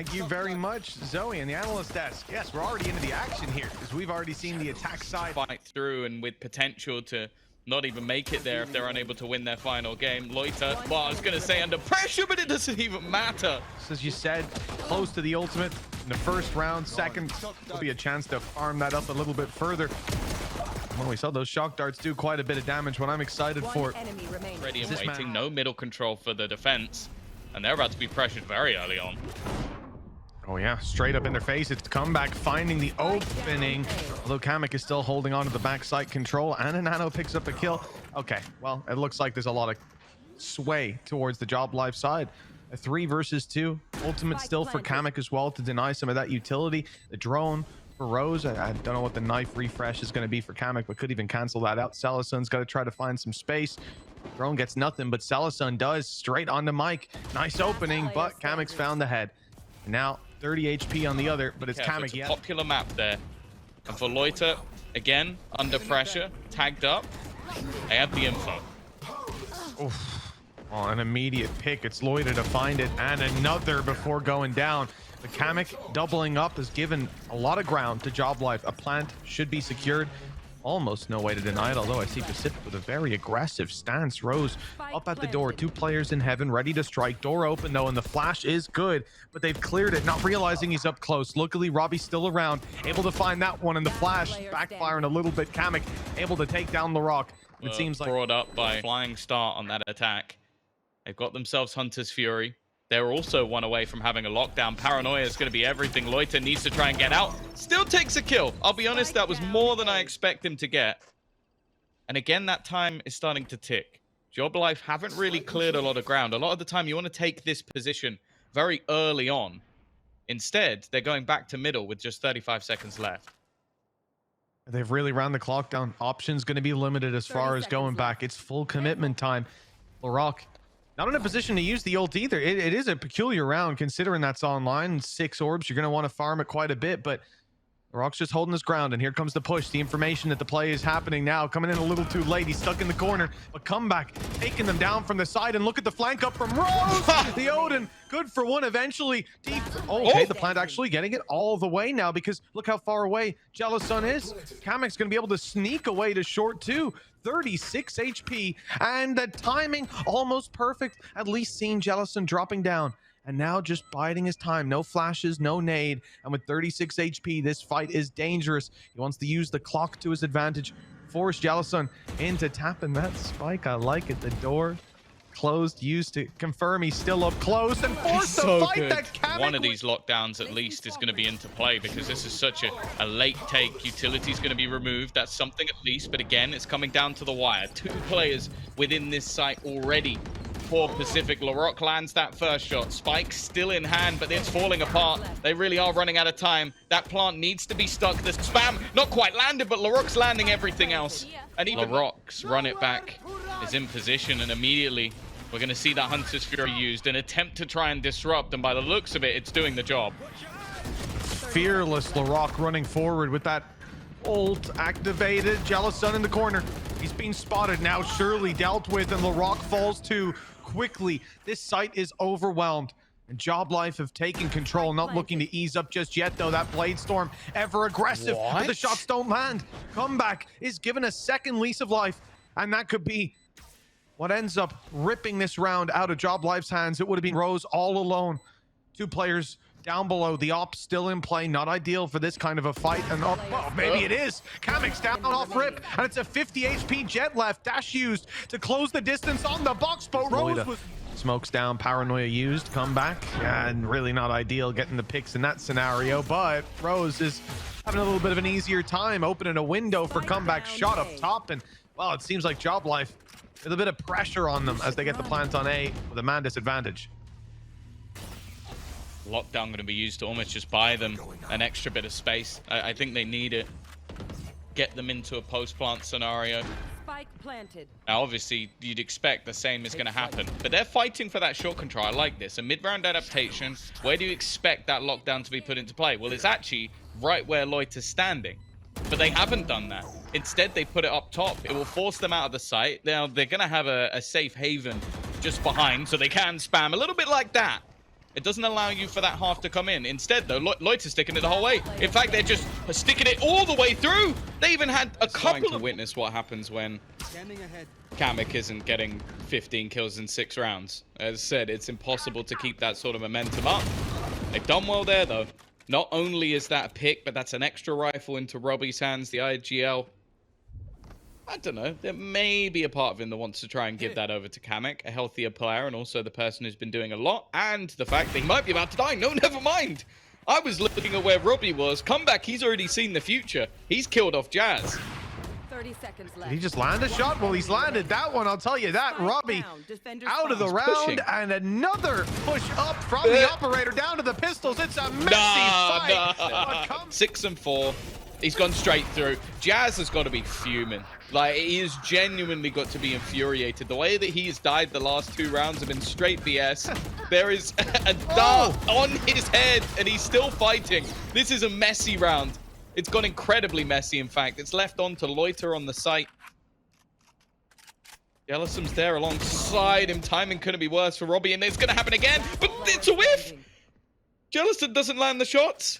Thank you very much, Zoe, and the analyst desk. Yes, we're already into the action here, because we've already seen the attack side fight through, and with potential to not even make it there if they're unable to win their final game. Loita, well, I was going to say under pressure, but it doesn't even matter. As you said, close to the ultimate in the first round. Second, will be a chance to farm that up a little bit further. Well, we saw those shock darts do quite a bit of damage. What I'm excited for. Ready and waiting, no middle control for the defense, and they're about to be pressured very early on. Oh yeah, straight up in their face. It's comeback finding the opening. Although kamyk is still holding on to the backside control, and a nano picks up a kill. Okay, well, it looks like there's a lot of sway towards the Joblife side. A 3 versus 2. Ultimate still for kamyk as well to deny some of that utility. The drone for Rose. I don't know what the knife refresh is going to be for kamyk, but could even cancel that out. Celasun's got to try to find some space. Drone gets nothing, but Celasun does. Straight onto Mike. Nice opening, but kamyk's found the head. And now 30 HP on the other, but it's kamyk. It's a popular map there. And for Loita, again, under pressure, tagged up. They have the info. Oof. Oh, an immediate pick. It's Loita to find it, and another before going down. The kamyk doubling up has given a lot of ground to Joblife. A plant should be secured. Almost no way to deny it, although I see Pacific with a very aggressive stance. Rose up at the door, 2 players in heaven, ready to strike. Door open though, and the flash is good, but they've cleared it, not realizing he's up close. Luckily, Robbie's still around, able to find that one, and the flash backfiring a little bit. kamyk able to take down LaRock. It seems like brought up by flying start on that attack. They've got themselves Hunter's Fury. They're also one away from having a lockdown. Paranoia is going to be everything. Loita needs to try and get out. Still takes a kill. I'll be honest, that was more than I expect him to get. And again, that time is starting to tick. Joblife haven't really cleared a lot of ground. A lot of the time, you want to take this position very early on. Instead, they're going back to middle with just 35 seconds left. They've really ran the clock down. Options going to be limited as far as going back. It's full commitment time. LaRock not in a position to use the ult either. It is a peculiar round considering that's online. 6 orbs, you're going to want to farm it quite a bit, but LaRock's just holding his ground, and here comes the push. The information that the play is happening now, coming in a little too late. He's stuck in the corner, but comeback, taking them down from the side, and look at the flank up from Rose. The Odin, good for one eventually. Deep. Oh, okay, the plant actually getting it all the way now, because look how far away Celasun is. kamyk's going to be able to sneak away to short too. 36 HP, and the timing almost perfect. At least seeing Celasun dropping down. And now just biding his time. No flashes, no nade. And with 36 HP, this fight is dangerous. He wants to use the clock to his advantage. Force Celasun into tapping that spike. I like it. The door closed, used to confirm he's still up close, and force the fight that kamyk. One of these lockdowns at least is going to be into play, because this is such a late take. Utility's going to be removed. That's something at least, but again, it's coming down to the wire. 2 players within this site already. For Pacific, LaRock lands that first shot. Spike still in hand, but it's falling apart. They really are running out of time. That plant needs to be stuck. The spam not quite landed, but LaRock's landing everything else. And even LaRock's run it back is in position, and immediately we're going to see that Hunter's Fury used, an attempt to try and disrupt, and by the looks of it, it's doing the job. Fearless LaRock running forward with that ult activated. Celasun in the corner. He's being spotted now, surely dealt with, and LaRock falls too quickly. This site is overwhelmed, and Joblife have taken control, not looking to ease up just yet though. That blade storm ever aggressive, but the shots don't land. Comeback is given a second lease of life, and that could be what ends up ripping this round out of Joblife's hands. It would have been Rose all alone. 2 players down below. The op still in play. Not ideal for this kind of a fight. And oh, well, maybe it is. kamyk's down off rip, and it's a 50 HP jet left. Dash used to close the distance on the box, but Rose was... Smokes down, Paranoia used, comeback, and really not ideal getting the picks in that scenario, but Rose is having a little bit of an easier time opening a window for comeback shot up top, and well, it seems like Joblife with a bit of pressure on them as they get the plant on A with a man disadvantage. Lockdown going to be used to almost just buy them an extra bit of space. I think they need it. Get them into a post-plant scenario. Spike planted. Now, obviously, you'd expect the same is going to happen. But they're fighting for that short control. I like this. A mid-round adaptation. Where do you expect that lockdown to be put into play? Well, it's actually right where Loita's standing. But they haven't done that. Instead, they put it up top. It will force them out of the site. Now, they're going to have a safe haven just behind, so they can spam a little bit like that. It doesn't allow you for that half to come in. Instead, though, Loita's sticking it the whole way. In fact, they're just sticking it all the way through. They even had a couple to witness what happens when kamyk isn't getting 15 kills in 6 rounds. As I said, it's impossible to keep that sort of momentum up. They've done well there, though. Not only is that a pick, but that's an extra rifle into Robbie's hands, the IGL. I don't know. There may be a part of him that wants to try and give that over to kamyk, a healthier player, and also the person who's been doing a lot, and the fact that he might be about to die. No, never mind. I was looking at where Robbie was. Come back, he's already seen the future. He's killed off Jazz. 30 seconds left. Did he just land a shot? Well, he's landed that one, I'll tell you that. Robbie out of the round, and another push up from the operator down to the pistols. It's a messy fight. 6 and 4. He's gone straight through. Jazz has got to be fuming. Like, he has genuinely got to be infuriated. The way that he has died the last 2 rounds have been straight BS. There is a dart on his head, and he's still fighting. This is a messy round. It's gone incredibly messy, in fact. It's left on to Loita on the site. Jelasun's there alongside him. Timing couldn't be worse for Robbie, and it's going to happen again. But it's a whiff. Jelasun doesn't land the shots.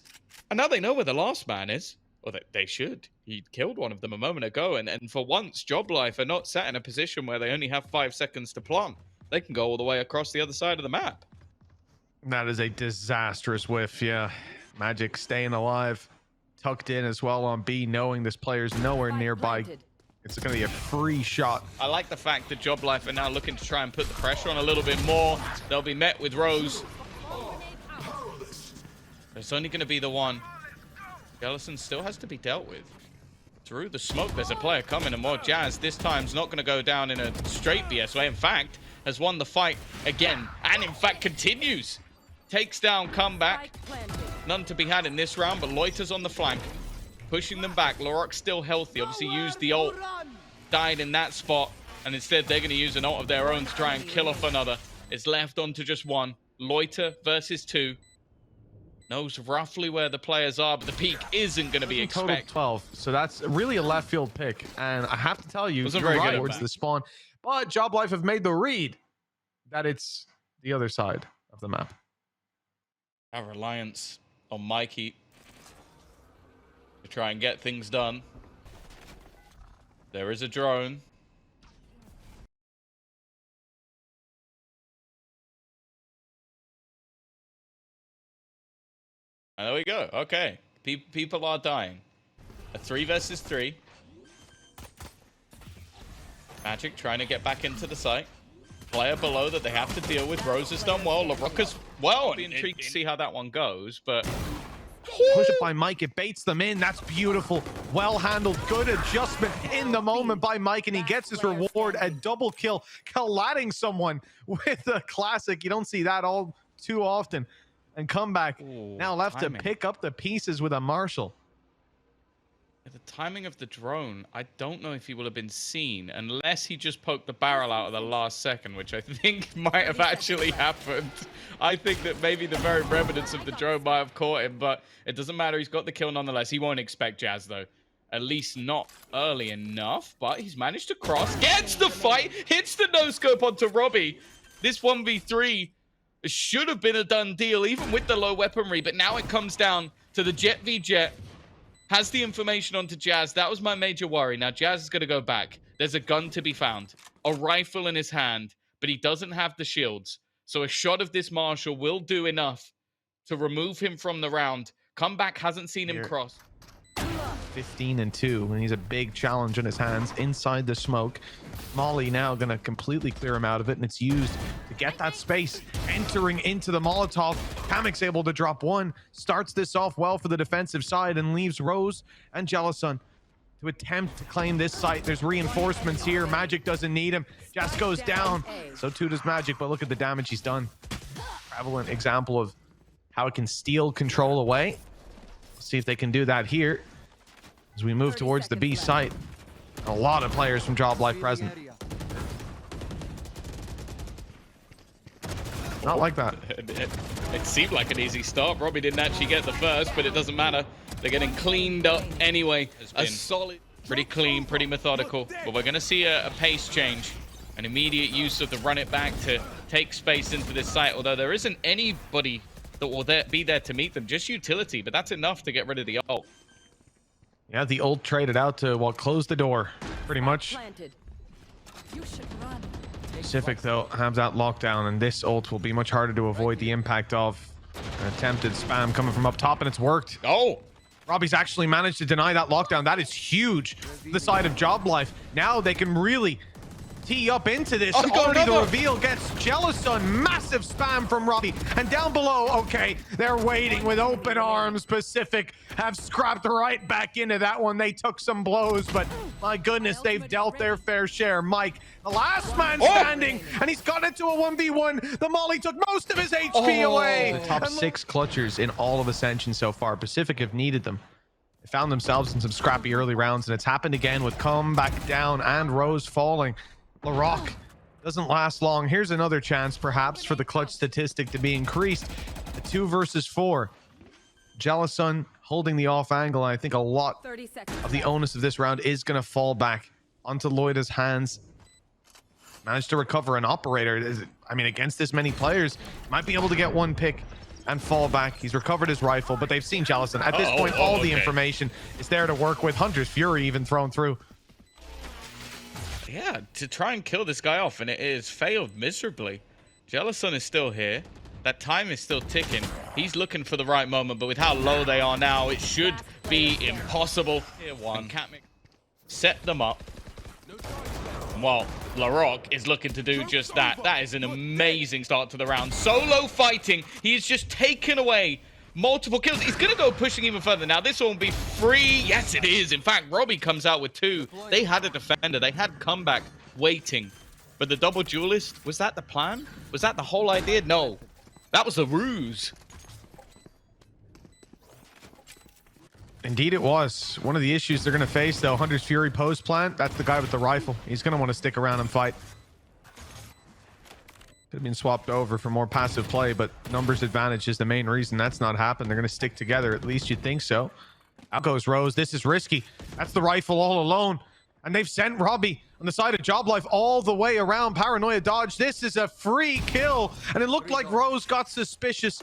And now they know where the last man is. Well, they should. He killed one of them a moment ago. And for once, Joblife are not sat in a position where they only have 5 seconds to plant. They can go all the way across the other side of the map. That is a disastrous whiff, yeah. MAGiK staying alive. Tucked in as well on B, knowing this player's nowhere nearby. It's going to be a free shot. I like the fact that Joblife are now looking to try and put the pressure on a little bit more. They'll be met with Rose. It's only going to be the one. Celasun still has to be dealt with. Through the smoke, there's a player coming, and more Jazz this time's not going to go down in a straight BS way. In fact, has won the fight again, and in fact continues. Takes down comeback. None to be had in this round, but Loita's on the flank, pushing them back. Lorok's still healthy, obviously used the ult, died in that spot, and instead they're going to use an ult of their own to try and kill off another. It's left on to just one. Loita versus 2. Knows roughly where the players are, but the peak isn't going to be expected. Total 12, so that's really a left field pick, and I have to tell you, Wasn't you're very right good towards the spawn, but Joblife have made the read that it's the other side of the map. Our reliance on Mikey to try and get things done. There is a drone. And there we go. Okay. People are dying. A 3 versus 3. MAGiK trying to get back into the site. Player below that they have to deal with. Rose has done well. Larocque as well. I'll be intrigued to see how that one goes, but... Push it by Mike. It baits them in. That's beautiful. Well handled. Good adjustment in the moment by Mike, and he gets his reward. A double kill. Colliding someone with a classic. You don't see that all too often. And comeback. Now left to pick up the pieces with a Marshall. The timing of the drone, I don't know if he will have been seen unless he just poked the barrel out at the last second, which I think might have actually happened. I think that maybe the very remnants of the drone might have caught him, but it doesn't matter. He's got the kill nonetheless. He won't expect Jazz, though. At least not early enough, but he's managed to cross, gets the fight, hits the no-scope onto Robbie. This 1v3 should have been a done deal, even with the low weaponry, but now it comes down to the Jet v Jet. Has the information onto Jazz. That was my major worry. Now Jazz is going to go back. There's a gun to be found. A rifle in his hand, but he doesn't have the shields. So a shot of this Marshall will do enough to remove him from the round. Comeback hasn't seen him cross. 15 and 2, and he's a big challenge in his hands inside the smoke. Molly now gonna completely clear him out of it, and it's used to get that space. Entering into the Molotov, kamyk's able to drop one, starts this off well for the defensive side, and leaves Rose and Celasun to attempt to claim this site. There's reinforcements here. MAGiK doesn't need him. Just goes down. So too does MAGiK, but look at the damage he's done. Prevalent example of how it can steal control away. Let's see if they can do that here as we move towards the B site. A lot of players from Joblife present. Not like that. It seemed like an easy start. Robbie didn't actually get the first, but it doesn't matter. They're getting cleaned up anyway. A solid, pretty clean, pretty methodical. But we're going to see a pace change. An immediate use of the run it back to take space into this site, although there isn't anybody that will be there to meet them, just utility, but that's enough to get rid of the ult. Yeah, the ult traded out to, well, close the door, pretty much. You should run. PCIFIC, though, have that lockdown, and this ult will be much harder to avoid the impact of an attempted spam coming from up top, and it's worked. Oh! Robbie's actually managed to deny that lockdown. That is huge for the side of Joblife. Now they can really tee up into this. Oh, Already the reveal gets Celasun. Massive spam from Robbie. And down below, okay, they're waiting with open arms. PCIFIC have scrapped right back into that one. They took some blows, but my goodness, they've dealt their fair share. Mike, the last man standing, and he's got into a 1v1. The Molly took most of his HP away. The top 6 clutchers in all of Ascension so far. PCIFIC have needed them. They found themselves in some scrappy early rounds, and it's happened again with Comeback down and Rose falling. LaRock doesn't last long. Here's another chance, perhaps, for the clutch statistic to be increased. A 2 versus 4. Celasun holding the off angle. I think a lot of the onus of this round is going to fall back onto Loita's hands. Managed to recover an operator. I mean, against this many players, might be able to get one pick and fall back. He's recovered his rifle, but they've seen Celasun. At this point, all the information is there to work with. Hunter's Fury even thrown through. Yeah, to try and kill this guy off, and it is failed miserably. Celasun is still here. That time is still ticking. He's looking for the right moment, but with how low they are now, it should be impossible. Here one. kamyk set them up. Well, LaRock is looking to do just that. That is an amazing start to the round. Solo fighting. He is just taken away multiple kills. He's going to go pushing even further. Now, this won't be free. Yes, it is. In fact, Robbie comes out with 2. They had a defender. They had comeback waiting. But the double duelist, was that the plan? Was that the whole idea? No. That was a ruse. Indeed it was. One of the issues they're going to face, though, Hunter's Fury post plant, that's the guy with the rifle. He's going to want to stick around and fight. Could have been swapped over for more passive play, but numbers advantage is the main reason that's not happened. They're going to stick together. At least you'd think so. Out goes Rose. This is risky. That's the rifle all alone. And they've sent Robbie on the side of Joblife all the way around. Paranoia dodge. This is a free kill. And it looked like Rose got suspicious,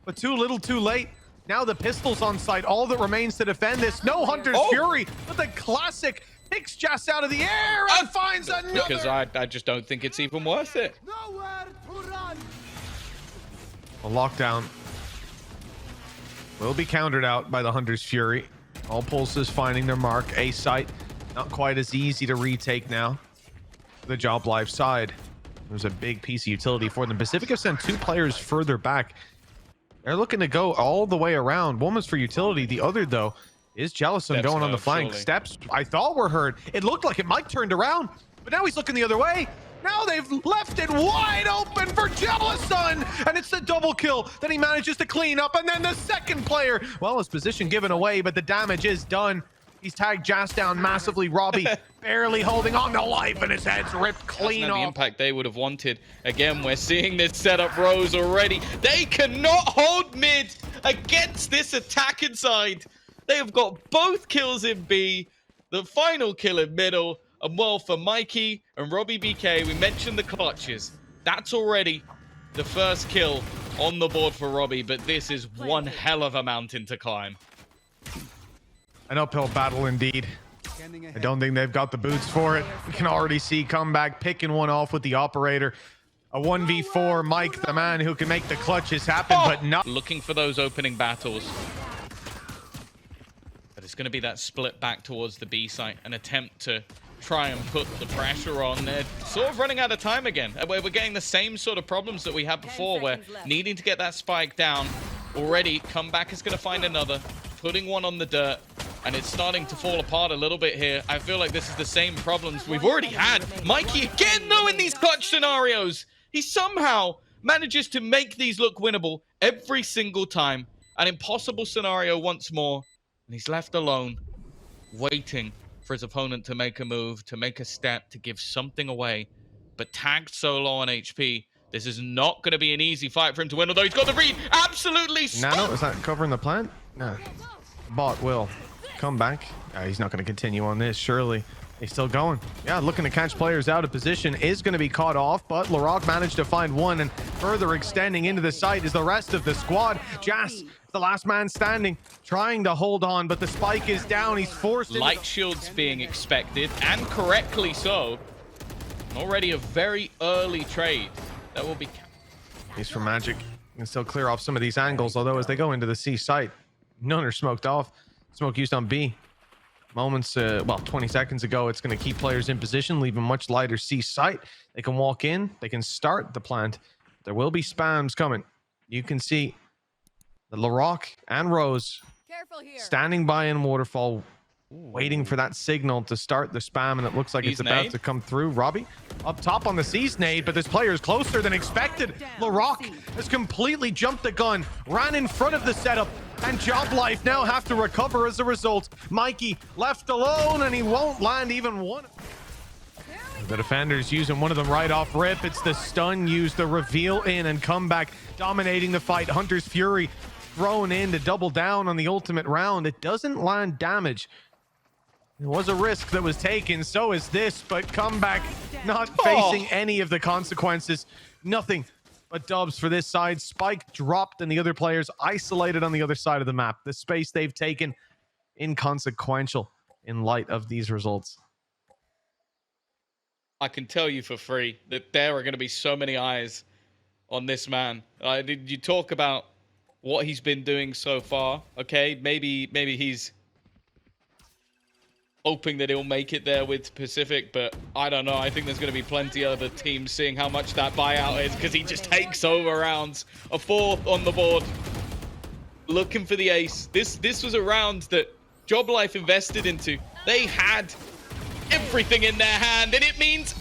but too little too late. Now the pistol's on site. All that remains to defend this. No Hunter's Fury, but the classic picks just out of the air and finds another. Because I just don't think it's even worth it. A lockdown will be countered out by the Hunter's Fury. All pulses finding their mark. A site, not quite as easy to retake now. The Joblife side. There's a big piece of utility for them. PCIFIC have sent 2 players further back. They're looking to go all the way around. One was for utility. The other, though, is Celasun going on the flank. Steps, I thought, were heard. It looked like it might turned around, but now he's looking the other way. Now they've left it wide open for Celasun, and it's the double kill that he manages to clean up. And then the second player, well, his position given away, but the damage is done. He's tagged Jas down massively. Robbie barely holding on to life, and his head's ripped clean off. The impact they would have wanted. Again, we're seeing this setup Rose already. They cannot hold mid against this attack inside. They have got both kills in B, the final kill in middle, and well, for mikee and RobbieBk, we mentioned the clutches. That's already the first kill on the board for Robbie, but this is one hell of a mountain to climb. An uphill battle indeed. I don't think they've got the boots for it. We can already see comeback picking one off with the operator. A 1v4, Mike, the man who can make the clutches happen, but not. Looking for those opening battles. But it's going to be that split back towards the B site, an attempt to try and put the pressure on. They're sort of running out of time again. We're getting the same sort of problems that we had before. We're needing to get that spike down. Already, comeback is going to find another, putting one on the dirt. And it's starting to fall apart a little bit here. I feel like this is the same problems we've already had. mikee again, though, in these clutch scenarios. He somehow manages to make these look winnable every single time. An impossible scenario once more. And he's left alone, waiting for his opponent to make a move, to make a step, to give something away. But tagged so low on HP, this is not going to be an easy fight for him to win, although he's got the read. Absolutely stuck. Nano, is that covering the plant? No. Bot will come back. He's not going to continue on this, surely. He's still going. Yeah, looking to catch players out of position. Is going to be caught off, but Larocque managed to find one, and further extending into the site is the rest of the squad. Jas, the last man standing, trying to hold on, but the spike is down. He's forced Light shields being expected, and correctly so. Already a very early trade that will be... He's from MAGiK. Can still clear off some of these angles, although as they go into the C site, none are smoked off. Smoke used on B. Moments, well, 20 seconds ago, it's going to keep players in position, leave a much lighter C site. They can walk in, they can start the plant. There will be spams coming. You can see the Larocque and Rosé standing by in waterfall, waiting for that signal to start the spam, and it looks like it's about to come through. Robbie up top on the C's nade, but this player is closer than expected. Larocque has completely jumped the gun, ran in front of the setup, and Joblife now have to recover as a result. Mikey left alone, and he won't land even one. The defender's using one of them right off rip. It's the stun used, the reveal in and comeback, dominating the fight. Hunter's Fury thrown in to double down on the ultimate round. It doesn't land damage. It was a risk that was taken, so is this, but comeback not facing any of the consequences. Nothing but dubs for this side. Spike dropped and the other players isolated on the other side of the map. The space they've taken, inconsequential in light of these results. I can tell you for free that there are going to be so many eyes on this man. Did you talk about what he's been doing so far? Okay, maybe he's hoping that he'll make it there with PCIFIC, but I don't know. I think there's going to be plenty of other teams seeing how much that buyout is, because he just takes over rounds. A 4th on the board, looking for the ace. This was a round that Joblife invested into. They had everything in their hand, and it means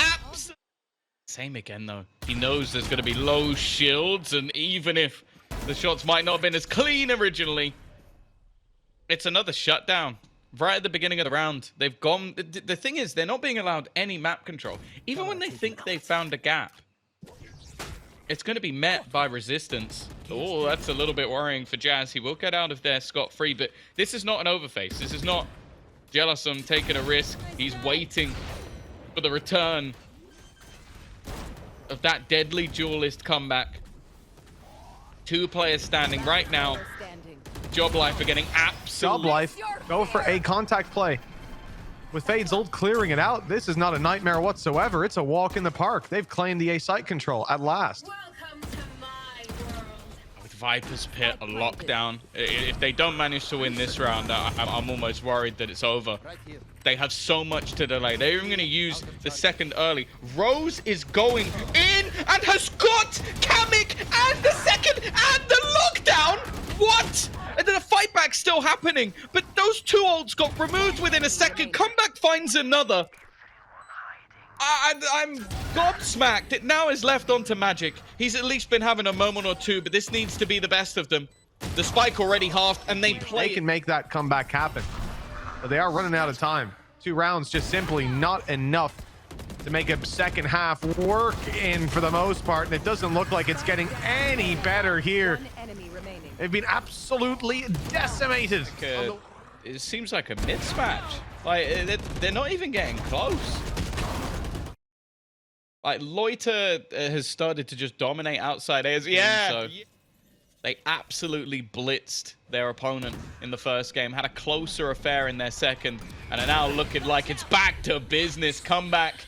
same again though. He knows there's going to be low shields, and even if the shots might not have been as clean originally, it's another shutdown. Right at the beginning of the round, they've gone... The thing is, they're not being allowed any map control. Even when they think they've found a gap, it's going to be met by resistance. Oh, that's a little bit worrying for Jazz. He will get out of there scot-free, but this is not an overface. This is not Celasun taking a risk. He's waiting for the return of that deadly duelist comeback. 2 players standing right now. Joblife are getting absolutely... Joblife go for a contact play. With Fade's ult clearing it out, this is not a nightmare whatsoever. It's a walk in the park. They've claimed the A site control at last. Welcome to my world. With Viper's Pit, a lockdown. If they don't manage to win this round, I'm almost worried that it's over. They have so much to delay. They're even going to use the second early. Rosé is going in and has got kamyk and the second and the lockdown. What? And then a fight back still happening, but those 2 ults got removed within a second. Comeback finds another. I'm gobsmacked. It now is left onto MAGiK. He's at least been having a moment or two, but this needs to be the best of them. The spike already halved, and they can make that comeback happen. But they are running out of time. 2 rounds just simply not enough to make a second half work in for the most part, and it doesn't look like it's getting any better here. They've been absolutely decimated. It seems like a mismatch. Like, they're not even getting close. Like, Loita has started to just dominate outside areas. Yeah. So they absolutely blitzed their opponent in the first game, had a closer affair in their second, and are now looking like it's back to business. Comeback.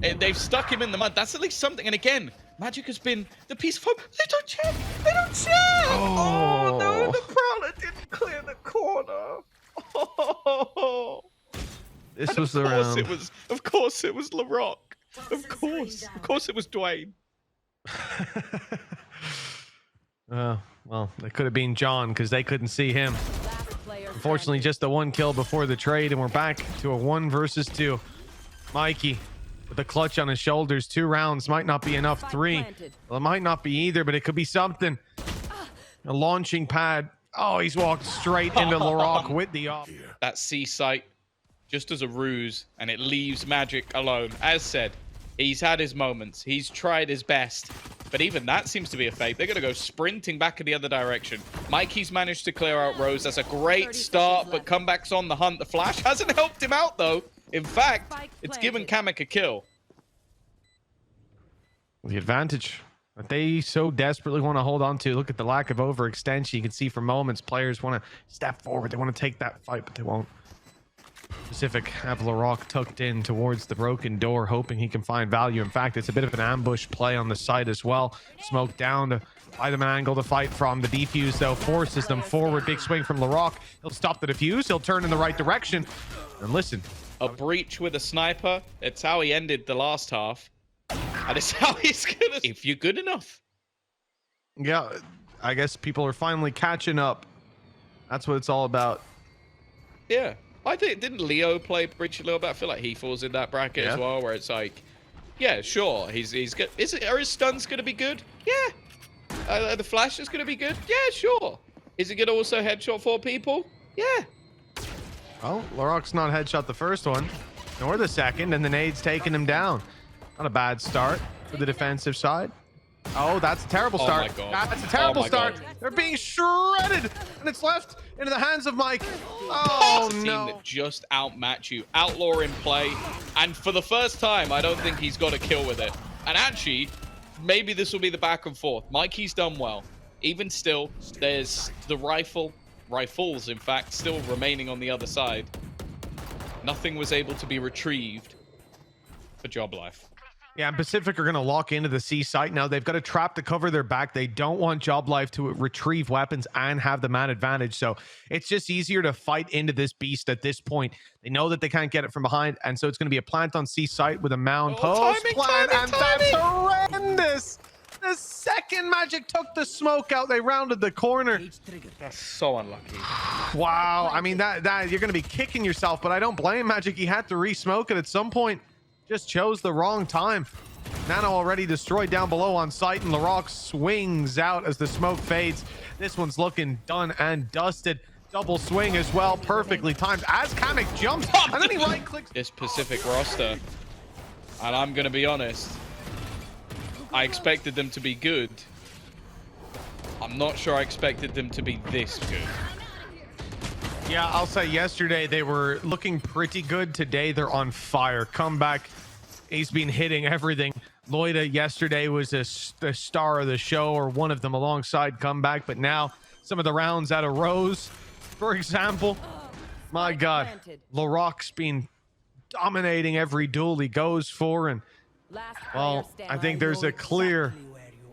They've stuck him in the mud. That's at least something. And again, MAGiK has been the piece of hope. They don't check. They don't check. Oh, no, the Prowler didn't clear the corner. Oh. This was the round. Of course it was Larocque. Of course it was Dwayne. Well, it could have been John because they couldn't see him. Unfortunately, just the 1 kill before the trade, and we're back to a 1 versus 2. Mikey with a clutch on his shoulders. 2 rounds might not be enough. 3. Well, it might not be either, but it could be something. A launching pad. Oh, he's walked straight into Larocque with the off. That C site just as a ruse, and it leaves MAGiK alone. As said, he's had his moments. He's tried his best. But even that seems to be a fake. They're going to go sprinting back in the other direction. Mikey's managed to clear out Rosé. That's a great start, but comeback's on the hunt. The flash hasn't helped him out, though. In fact, it's given kamyk a kill. The advantage that they so desperately want to hold on to. Look at the lack of overextension. You can see for moments players want to step forward. They want to take that fight, but they won't. PCIFIC have LaRock tucked in towards the broken door, hoping he can find value. In fact, it's a bit of an ambush play on the side as well. Smoke down to buy them an angle to fight from. The defuse, though, forces them forward. Big swing from LaRock. He'll stop the defuse. He'll turn in the right direction. And listen. A breach with a sniper. It's how he ended the last half. And it's how he's gonna... If you're good enough. Yeah, I guess people are finally catching up. That's what it's all about. Yeah. I think, didn't Leo play breach a little bit? I feel like he falls in that bracket as well, where it's like, yeah, sure, he's good. Are his stuns gonna be good? Yeah. The flash is gonna be good? Yeah, sure. Is he gonna also headshot 4 people? Yeah. Well, LaRock's not headshot the first one, nor the second, and the nade's taking him down. Not a bad start for the defensive side. Oh, that's a terrible start. Oh my God. That's a terrible start. God. They're being shredded, and it's left into the hands of Mike. Oh, Oh, team no. that just outmatch you. Outlaw in play. And for the first time, I don't think he's got a kill with it. And actually, maybe this will be the back and forth. Mikey's done well. Even still, there's the rifles, in fact, still remaining on the other side. Nothing was able to be retrieved for Joblife. Yeah, and PCIFIC are going to lock into the C site now. They've got a trap to cover their back. They don't want Joblife to retrieve weapons and have the man advantage. So it's just easier to fight into this beast at this point. They know that they can't get it from behind. And so it's going to be a plant on C site with a mound post plant. And that's horrendous. The second maçık took the smoke out. They rounded the corner. That's so unlucky. Wow. I mean, that you're going to be kicking yourself, but I don't blame maçık. He had to re-smoke it at some point. Just chose the wrong time. Nano already destroyed down below on site, and LaRock swings out as the smoke fades. This one's looking done and dusted. Double swing as well, perfectly timed as kamyk jumps, and then he right clicks. This PCIFIC roster, and I'm gonna be honest, I expected them to be good. I'm not sure I expected them to be this good. Yeah, I'll say yesterday they were looking pretty good. Today they're on fire. Comeback, he's been hitting everything. Loita yesterday was the star of the show, or one of them, alongside Comeback. But now some of the rounds out of Rose, for example, my God, LaRock's been dominating every duel he goes for. And well, I think there's a clear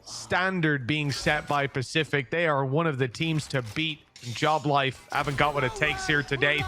standard being set by PCIFIC. They are one of the teams to beat. Joblife haven't got what it takes here today.